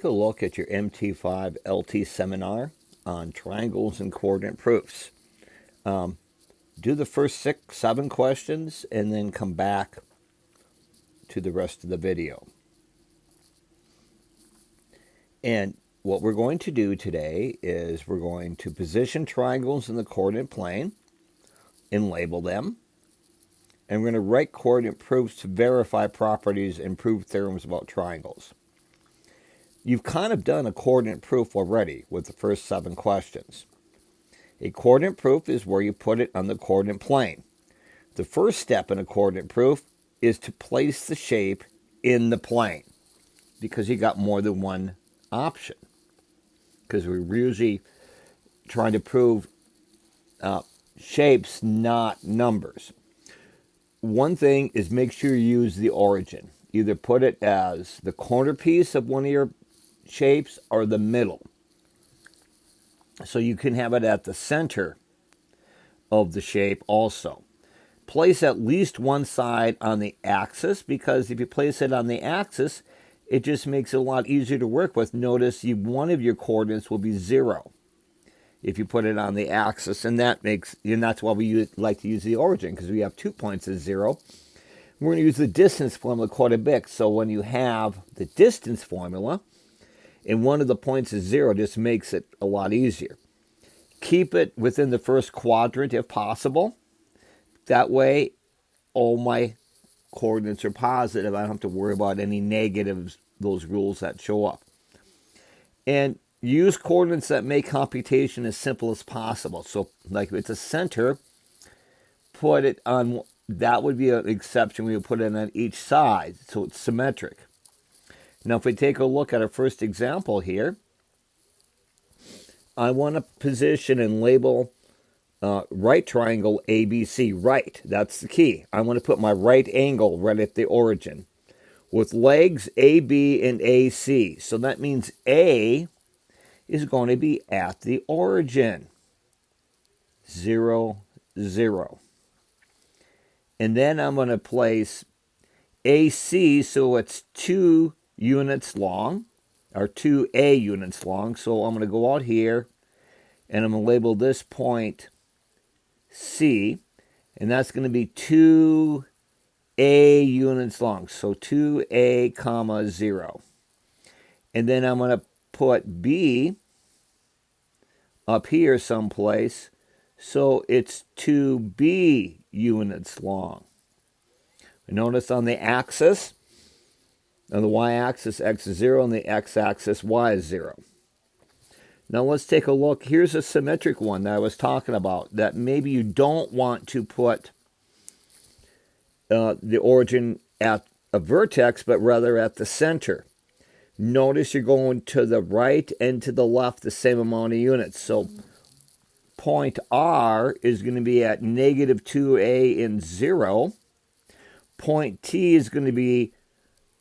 Take a look at your MT5 LT seminar on triangles and coordinate proofs. Do the first 6, 7 questions and then come back to the rest of the video. And what we're going to do today is we're going to position triangles in the coordinate plane and label them. And we're going to write coordinate proofs to verify properties and prove theorems about triangles. You've kind of done a coordinate proof already with the first 7 questions. A coordinate proof is where you put it on the coordinate plane. The first step in a coordinate proof is to place the shape in the plane because you got more than one option. Because we're usually trying to prove shapes, not numbers. One thing is make sure you use the origin. Either put it as the corner piece of one of your shapes or the middle. So you can have it at the center of the shape also. Place at least one side on the axis, because if you place it on the axis, it just makes it a lot easier to work with. Notice one of your coordinates will be 0 if you put it on the axis, and that's why we like to use the origin, because we have 2 points as 0. We're going to use the distance formula quite a bit. So when you have the distance formula and one of the points is 0, just makes it a lot easier. Keep it within the first quadrant if possible. That way, all my coordinates are positive. I don't have to worry about any negatives, those rules that show up. And use coordinates that make computation as simple as possible. So, like if it's a center, put it on, that would be an exception. We would put it on each side, so it's symmetric. Now, if we take a look at our first example here, I want to position and label right triangle ABC, right. That's the key. I want to put my right angle right at the origin with legs AB and AC. So that means A is going to be at the origin, 0, 0. And then I'm going to place AC so it's 2 units long, or 2A units long. So I'm going to go out here and I'm going to label this point C, and that's going to be 2A units long. So 2A comma 0. And then I'm going to put B up here someplace, so it's 2B units long. Notice on the axis, on the y-axis, x is 0, and the x-axis, y is 0. Now let's take a look. Here's a symmetric one that I was talking about, that maybe you don't want to put the origin at a vertex, but rather at the center. Notice you're going to the right and to the left the same amount of units. So point R is going to be at negative 2A and 0. Point T is going to be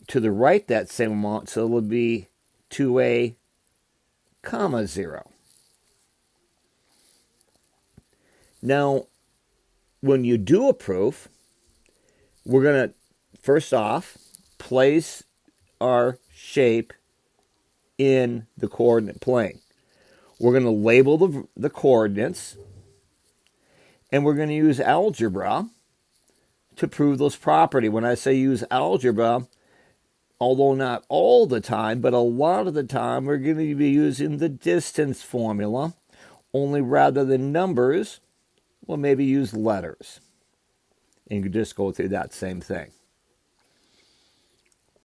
to the right that same amount, so it'll be 2A comma 0. Now, when you do a proof, we're going to, first off, place our shape in the coordinate plane. We're going to label the coordinates, and we're going to use algebra to prove those properties. When I say use algebra, although not all the time, but a lot of the time, we're going to be using the distance formula, only rather than numbers, we'll maybe use letters. And you can just go through that same thing.